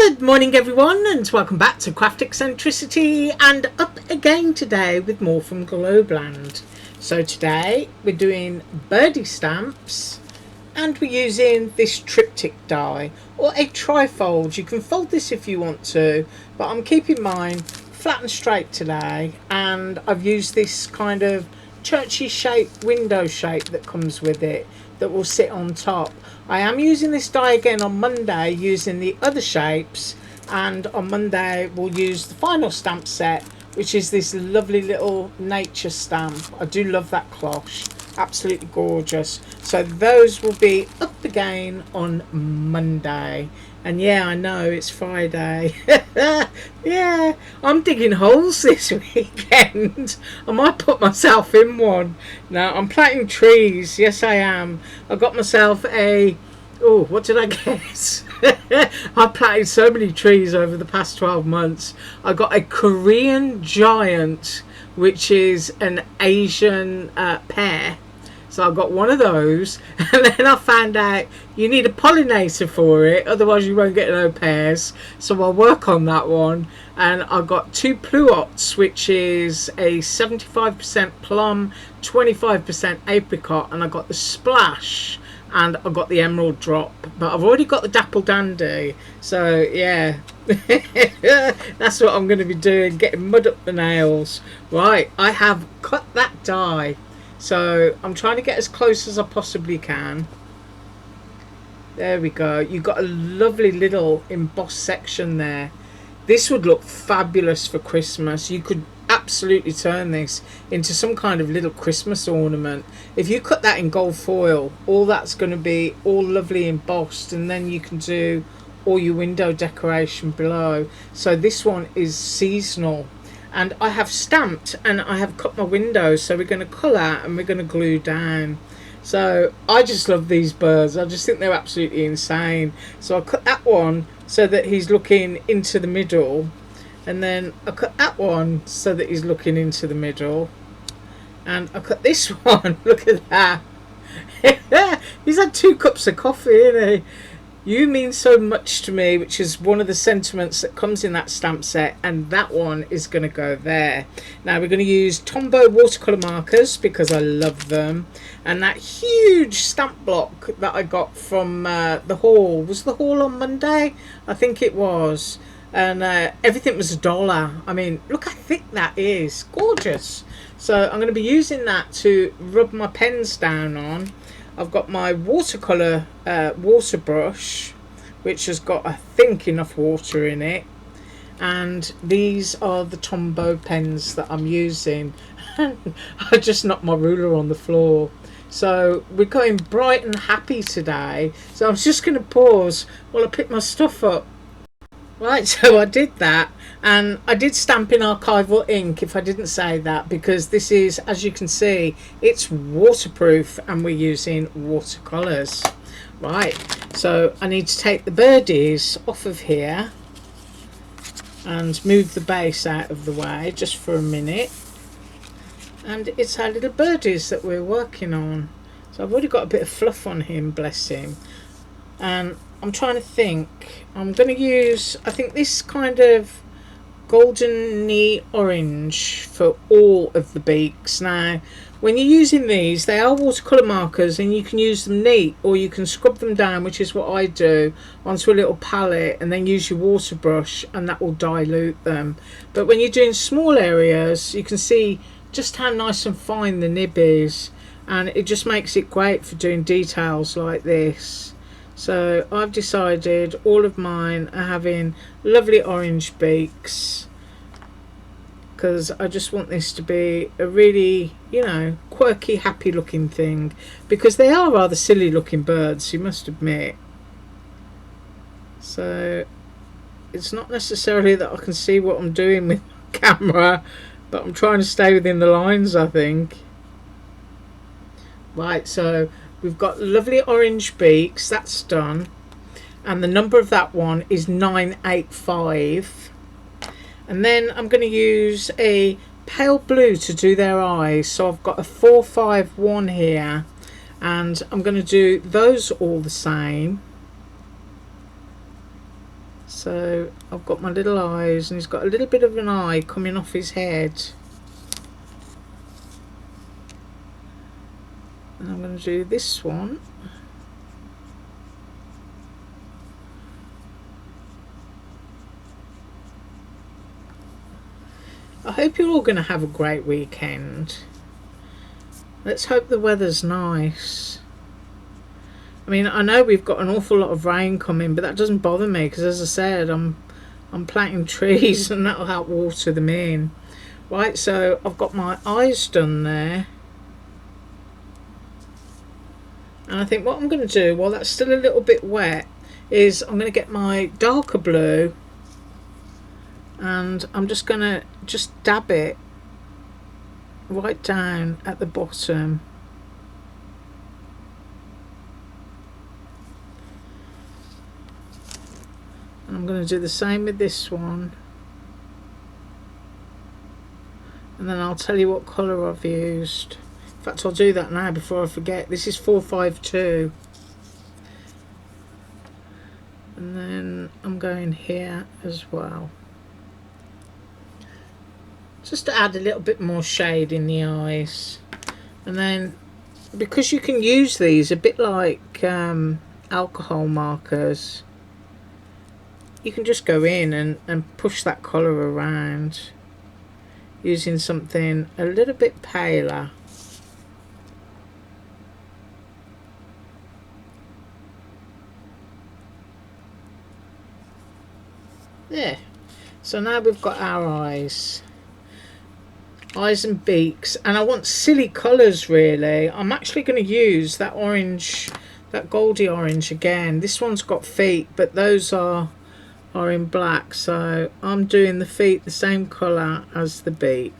Good morning everyone, and welcome back to Craft Eccentricity, and up again today with more from Globeland. So today we're doing birdie stamps, and we're using this triptych die or a trifold. You can fold this if you want to, but I'm keeping mine flat and straight today, and I've used this kind of churchy shape window shape that comes with it that will sit on top. I am using this die again on Monday using the other shapes, and on Monday we'll use the final stamp set, which is this lovely little nature stamp. I do love that cloche, absolutely gorgeous. So those will be up again on Monday. And yeah, I know it's Friday. Yeah, I'm digging holes this weekend. I might put myself in one. No, I'm planting trees. Yes, I am. I got myself a... Oh, what did I get? I planted so many trees over the past 12 months. I got a Korean giant, which is an Asian pear. So I got one of those, and then I found out you need a pollinator for it, otherwise you won't get no pears. So I'll work on that one. And I got two pluots, which is a 75% plum, 25% apricot, and I got the splash, and I got the emerald drop. But I've already got the dapple dandy, so yeah. That's what I'm going to be doing, getting mud up the nails. Right, I have cut that die. So I'm trying to get as close as I possibly can. There we go. You've got a lovely little embossed section there. This would look fabulous for Christmas. You could absolutely turn this into some kind of little Christmas ornament. If you cut that in gold foil, all that's going to be all lovely embossed, and then you can do all your window decoration below. So this one is seasonal. And I have stamped and I have cut my windows, so we're going to colour and we're going to glue down. So I just love these birds. I just think they're absolutely insane. So I cut that one so that he's looking into the middle, and then I cut that one so that he's looking into the middle, and I cut this one. Look at that. He's had 2 cups of coffee, isn't he? You mean so much to me, which is one of the sentiments that comes in that stamp set, and that one is going to go there. Now we're going to use Tombow watercolour markers because I love them, and that huge stamp block that I got from the haul. Was the haul on Monday? I think it was. And everything was $1. I mean, look how thick that is. Gorgeous. So I'm going to be using that to rub my pens down on. I've got my watercolour water brush, which has got, I think, enough water in it. And these are the Tombow pens that I'm using. I just knocked my ruler on the floor. So we're going bright and happy today. So I'm just going to pause while I pick my stuff up. Right, so I did that, and I did stamp in archival ink, if I didn't say that, because this is, as you can see, it's waterproof and we're using watercolours. Right, so I need to take the birdies off of here and move the base out of the way just for a minute. And it's our little birdies that we're working on. So I've already got a bit of fluff on him, bless him. And I'm trying to think. I'm going to use, I think, this kind of goldeny orange for all of the beaks. Now, when you're using these, they are watercolour markers, and you can use them neat, or you can scrub them down, which is what I do, onto a little palette, and then use your water brush, and that will dilute them. But when you're doing small areas, you can see just how nice and fine the nib is, and it just makes it great for doing details like this. So I've decided all of mine are having lovely orange beaks, because I just want this to be a really, you know, quirky, happy looking thing, because they are rather silly looking birds, you must admit. So it's not necessarily that I can see what I'm doing with my camera, but I'm trying to stay within the lines, I think. Right, so we've got lovely orange beaks, that's done, and the number of that one is 985. And then I'm going to use a pale blue to do their eyes, so I've got a 451 here, and I'm going to do those all the same. So I've got my little eyes, and he's got a little bit of an eye coming off his head. And I'm going to do this one. I hope you're all going to have a great weekend. Let's hope the weather's nice. I mean, I know we've got an awful lot of rain coming, but that doesn't bother me because, as I said, I'm planting trees and that'll help water them in. Right, so I've got my eyes done there. And I think what I'm going to do, while that's still a little bit wet, is I'm going to get my darker blue and I'm just going to dab it right down at the bottom. And I'm going to do the same with this one. And then I'll tell you what colour I've used. In fact, I'll do that now before I forget. This is 452. And then I'm going here as well. Just to add a little bit more shade in the eyes. And then, because you can use these a bit like alcohol markers, you can just go in and push that colour around using something a little bit paler. There. So now we've got our eyes and beaks, and I want silly colours really. I'm actually going to use that orange, that goldy orange again. This one's got feet, but those are in black, so I'm doing the feet the same colour as the beak.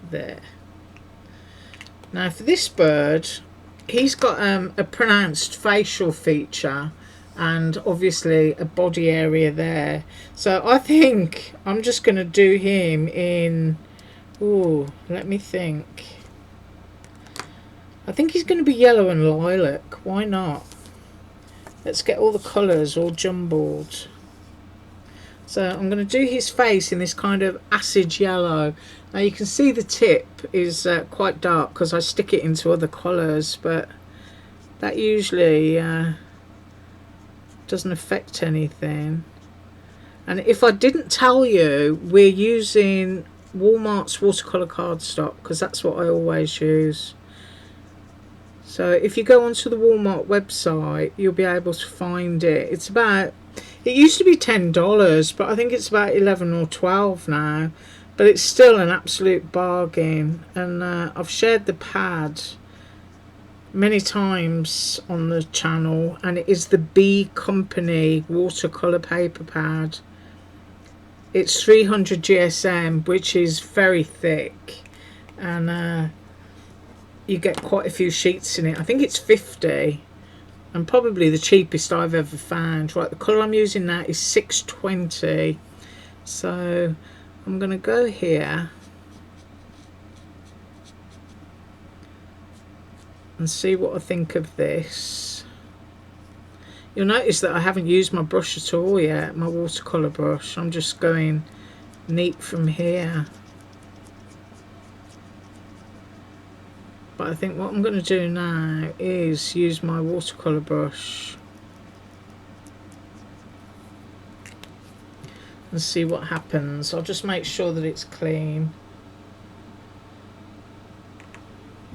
There. Now for this bird, he's got a pronounced facial feature and obviously a body area there, so I think I'm just going to do him in, ooh, let me think, I think he's going to be yellow and lilac. Why not? Let's get all the colours all jumbled. So I'm going to do his face in this kind of acid yellow. Now you can see the tip is quite dark because I stick it into other colours, but that usually doesn't affect anything. And if I didn't tell you, we're using Walmart's watercolour cardstock because that's what I always use. So if you go onto the Walmart website, you'll be able to find it. It's about, it used to be $10, but I think it's about 11 or 12 now. But it's still an absolute bargain. And I've shared the pad many times on the channel, and it is the B Company watercolour paper pad. It's 300 GSM, which is very thick, and you get quite a few sheets in it. I think it's 50, and probably the cheapest I've ever found. Right, the colour I'm using now is 620, so I'm going to go here and see what I think of this. You'll notice that I haven't used my brush at all yet, my watercolour brush. I'm just going neat from here. But I think what I'm going to do now is use my watercolour brush and see what happens. I'll just make sure that it's clean.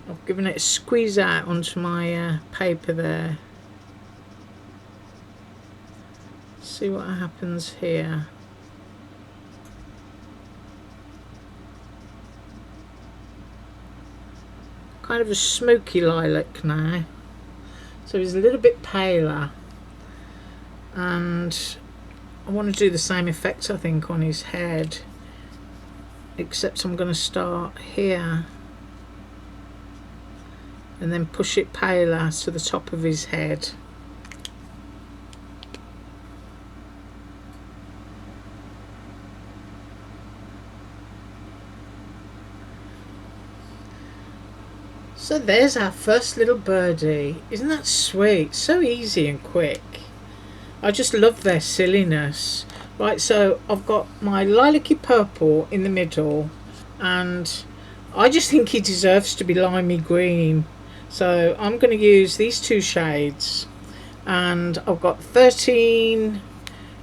I've given it a squeeze out onto my paper there. See what happens here. Kind of a smoky lilac now, so he's a little bit paler, and I want to do the same effect I think on his head, except I'm going to start here and then push it paler to the top of his head. So there's our first little birdie. Isn't that sweet? So easy and quick. I just love their silliness. Right, so I've got my lilac-y purple in the middle, and I just think he deserves to be limey green. So I'm going to use these two shades, and I've got 13,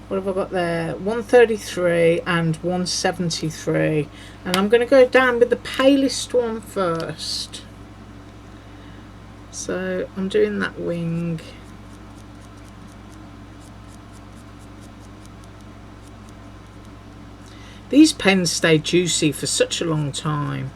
what have I got there? 133 and 173, and I'm going to go down with the palest one first. So I'm doing that wing. These pens stay juicy for such a long time.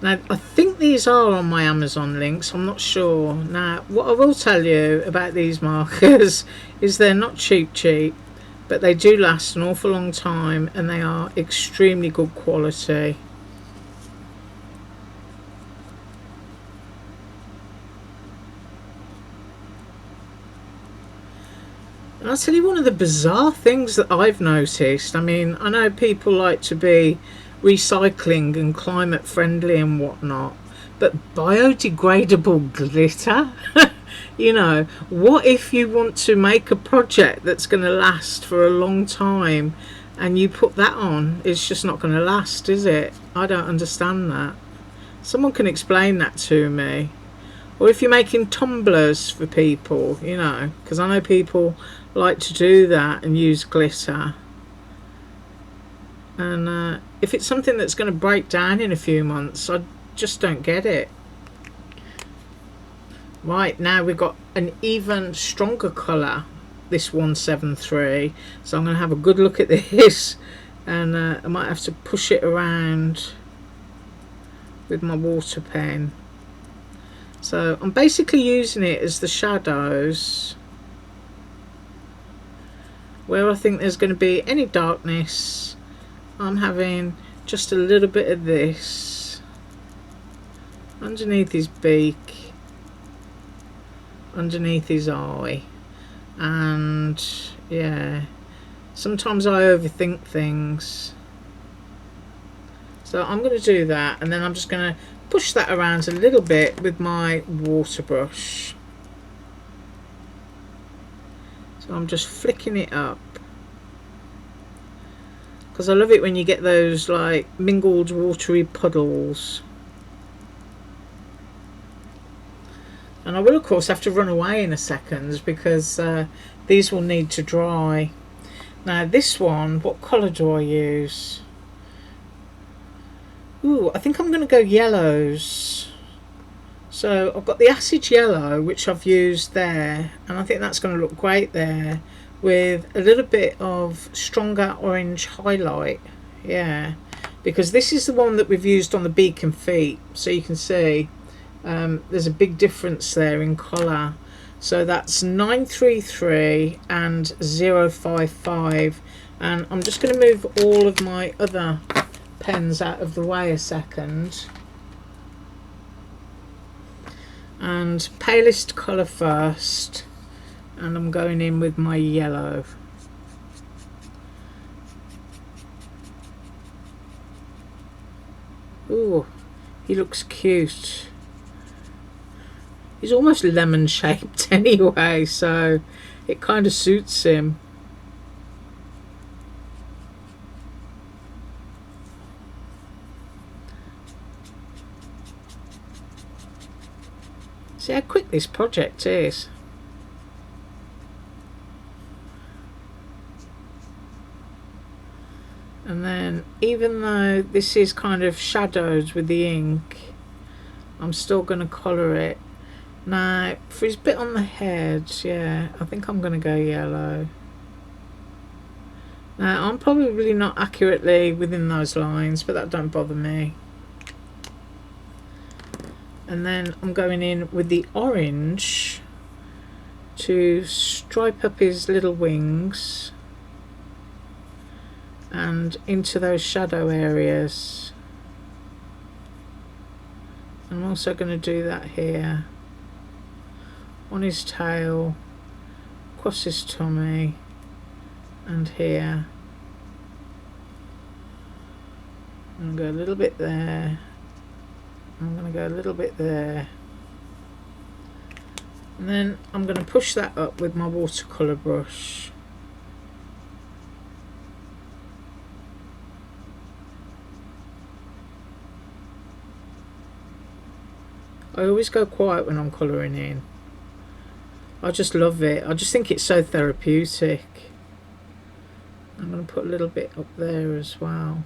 Now, I think these are on my Amazon links, I'm not sure. Now, what I will tell you about these markers is they're not cheap, but they do last an awful long time, and they are extremely good quality. And I'll tell you one of the bizarre things that I've noticed. I mean, I know people like to be recycling and climate friendly and whatnot, but biodegradable glitter? You know, what if you want to make a project that's going to last for a long time and you put that on? It's just not going to last, is it? I don't understand that. Someone can explain that to me. Or if you're making tumblers for people, you know, because I know people like to do that and use glitter. And if it's something that's going to break down in a few months, I just don't get it. Right, now we've got an even stronger colour, this 173. So I'm going to have a good look at this, and I might have to push it around with my water pen. So I'm basically using it as the shadows. Where I think there's going to be any darkness, I'm having just a little bit of this underneath his beak, underneath his eye, and yeah, sometimes I overthink things. So I'm going to do that, and then I'm just going to push that around a little bit with my water brush. So I'm just flicking it up, because I love it when you get those like mingled watery puddles. And I will of course have to run away in a second, because these will need to dry. Now this one, what colour do I use? Ooh, I think I'm going to go yellows. So I've got the acid yellow, which I've used there, and I think that's going to look great there with a little bit of stronger orange highlight. Yeah, because this is the one that we've used on the beak and feet, so you can see there's a big difference there in colour. So that's 933 and 055, and I'm just going to move all of my other pens out of the way a second, and palest colour first, and I'm going in with my yellow. Ooh, he looks cute. He's almost lemon shaped anyway, so it kind of suits him. See how quick this project is. And then, even though this is kind of shadowed with the ink, I'm still going to colour it. Now, for his bit on the head, yeah, I think I'm going to go yellow. Now, I'm probably not accurately within those lines, but that don't bother me. And then I'm going in with the orange to stripe up his little wings and into those shadow areas. I'm also going to do that here on his tail, across his tummy, and here. I'm going to go a little bit there. I'm going to go a little bit there. And then I'm going to push that up with my watercolour brush. I always go quiet when I'm colouring in. I just love it. I just think it's so therapeutic. I'm going to put a little bit up there as well.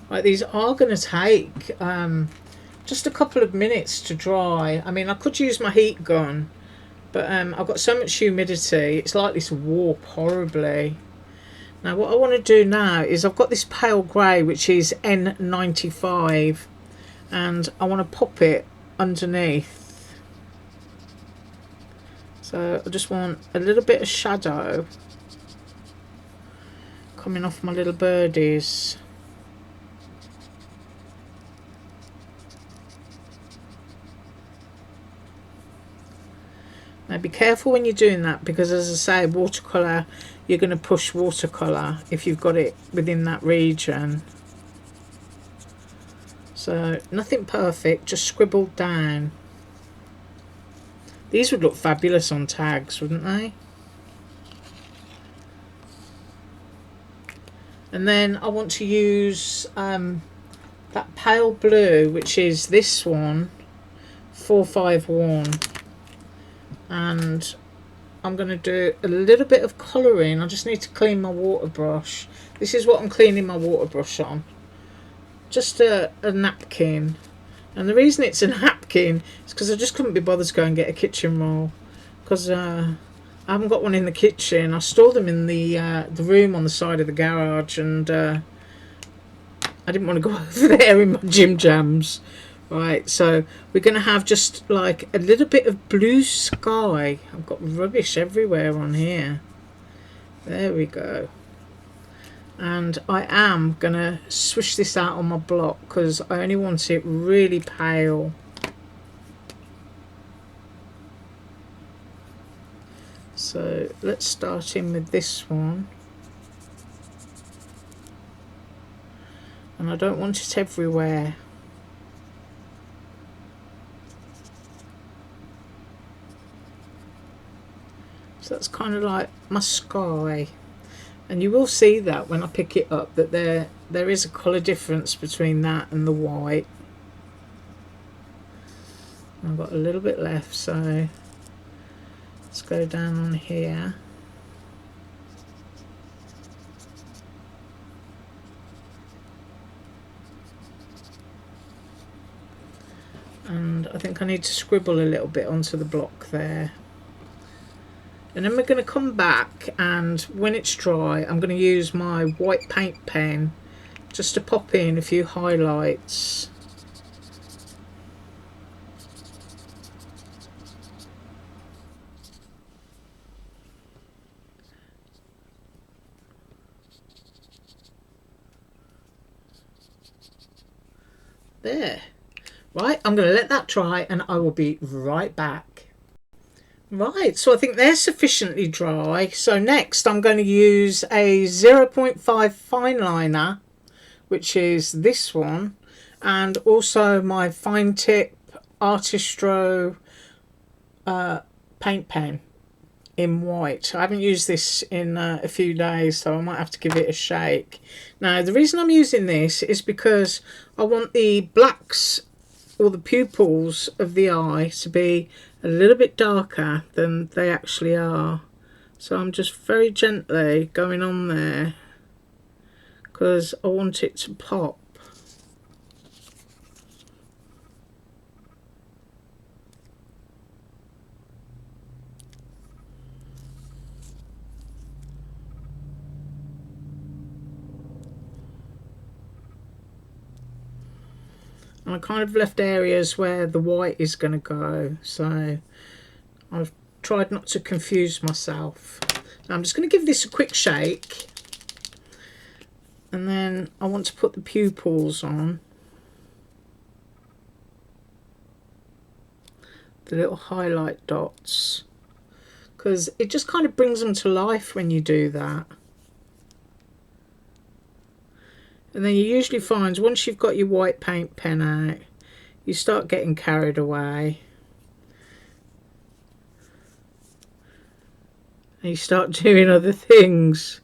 Right, these are going to take just a couple of minutes to dry. I mean, I could use my heat gun, but I've got so much humidity, it's likely to warp horribly. Now, what I want to do now is I've got this pale grey, which is N95, and I want to pop it underneath. So I just want a little bit of shadow coming off my little birdies. Now be careful when you're doing that, because as I say, watercolour, you're going to push watercolour if you've got it within that region. So nothing perfect, just scribbled down. These would look fabulous on tags, wouldn't they? And then I want to use that pale blue, which is this one, 451. And I'm going to do a little bit of colouring. I just need to clean my water brush. This is what I'm cleaning my water brush on. Just a napkin. And the reason it's a napkin is because I just couldn't be bothered to go and get a kitchen roll, because I haven't got one in the kitchen. I store them in the room on the side of the garage, and I didn't want to go over there in my gym jams. Right, so we're going to have just like a little bit of blue sky. I've got rubbish everywhere on here. There we go. And I am going to swish this out on my block because I only want it really pale. So let's start in with this one. And I don't want it everywhere. So that's kind of like my sky. And you will see that when I pick it up, that there is a colour difference between that and the white. I've got a little bit left, so let's go down on here. And I think I need to scribble a little bit onto the block there. And then we're going to come back, and when it's dry I'm going to use my white paint pen just to pop in a few highlights. There. Right, I'm going to let that dry and I will be right back. Right, so I think they're sufficiently dry. So next I'm going to use a 0.5 fine liner, which is this one, and also my fine tip Artistro paint pen in white. I haven't used this in a few days, so I might have to give it a shake. Now the reason I'm using this is because I want the blacks or the pupils of the eye to be a little bit darker than they actually are. So I'm just very gently going on there because I want it to pop. And I kind of left areas where the white is going to go, so I've tried not to confuse myself. Now I'm just going to give this a quick shake, and then I want to put the pupils on, the little highlight dots, because it just kind of brings them to life when you do that. And then you usually find once you've got your white paint pen out, you start getting carried away. And you start doing other things.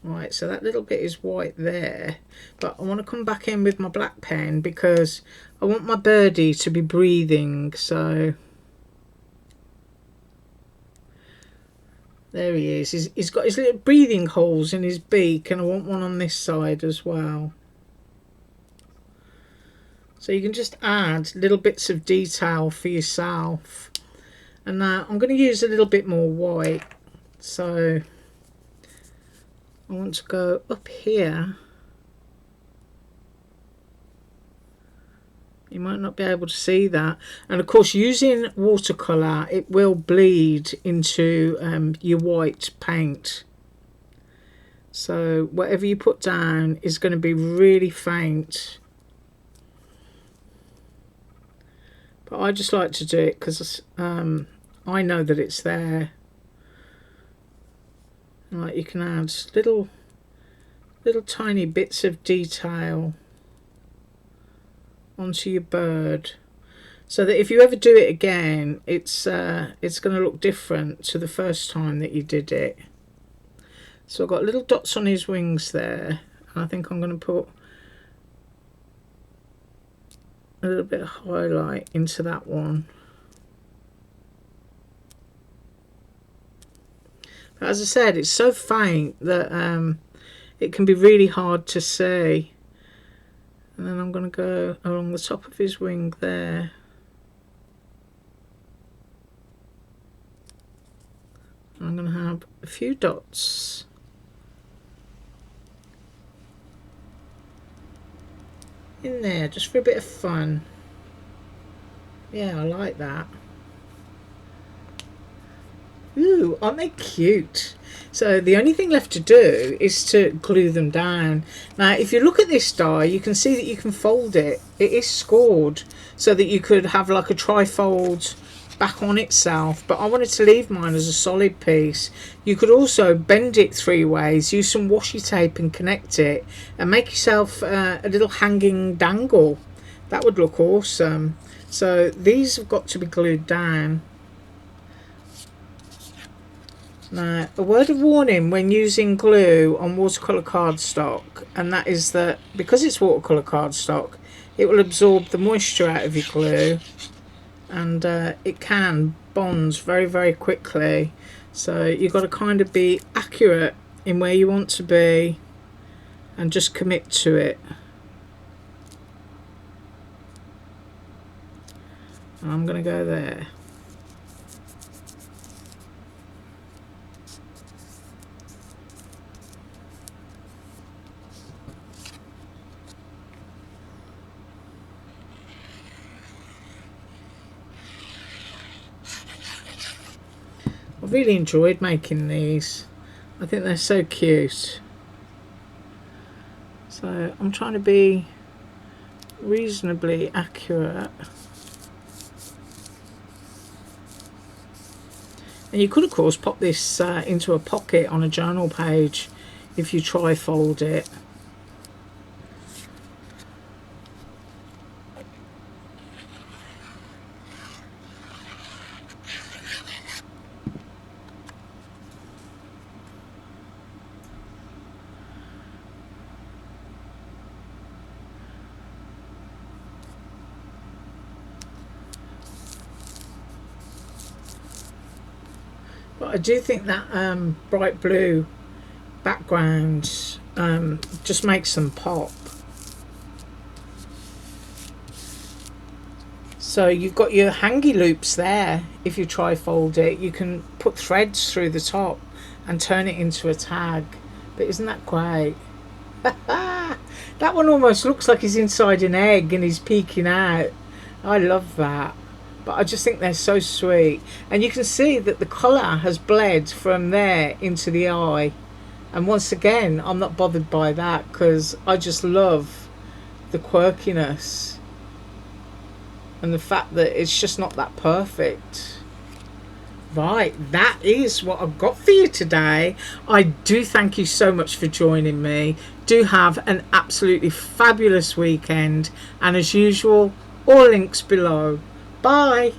Right, so that little bit is white there. But I want to come back in with my black pen because I want my birdie to be breathing. So there he is. He's got his little breathing holes in his beak, and I want one on this side as well. So you can just add little bits of detail for yourself. And now I'm going to use a little bit more white. So I want to go up here. You might not be able to see that. And of course, using watercolour, it will bleed into your white paint. So whatever you put down is going to be really faint. But I just like to do it because I know that it's there. Like you can add little tiny bits of detail onto your bird, so that if you ever do it again, it's going to look different to the first time that you did it. So I've got little dots on his wings there, and I think I'm going to put a little bit of highlight into that one. But as I said, it's so faint that it can be really hard to see. And then I'm going to go along the top of his wing there. And I'm going to have a few dots in there just for a bit of fun. Yeah, I like that. Ooh, aren't they cute? So the only thing left to do is to glue them down. Now if you look at this die, you can see that you can fold it. It is scored so that you could have like a trifold back on itself, but I wanted to leave mine as a solid piece. You could also bend it 3 ways, use some washi tape and connect it, and make yourself a little hanging dangle. That would look awesome. So these have got to be glued down. Now, a word of warning when using glue on watercolour cardstock, and that is that because it's watercolour cardstock, it will absorb the moisture out of your glue, and it can bond very, very quickly. So you've got to kind of be accurate in where you want to be and just commit to it. And I'm going to go there. I've really enjoyed making these. I think they're so cute. So I'm trying to be reasonably accurate. And you could of course pop this into a pocket on a journal page if you tri-fold it. But I do think that bright blue background just makes them pop. So you've got your hangy loops there. If you tri-fold it, you can put threads through the top and turn it into a tag. But isn't that great? That one almost looks like he's inside an egg and he's peeking out. I love that. But I just think they're so sweet, and you can see that the colour has bled from there into the eye, and once again I'm not bothered by that because I just love the and the fact that it's just not that perfect. Right, that is what I've got for you today. I do thank you so much for joining me. Do have an absolutely fabulous weekend, and as usual, all links below. Bye.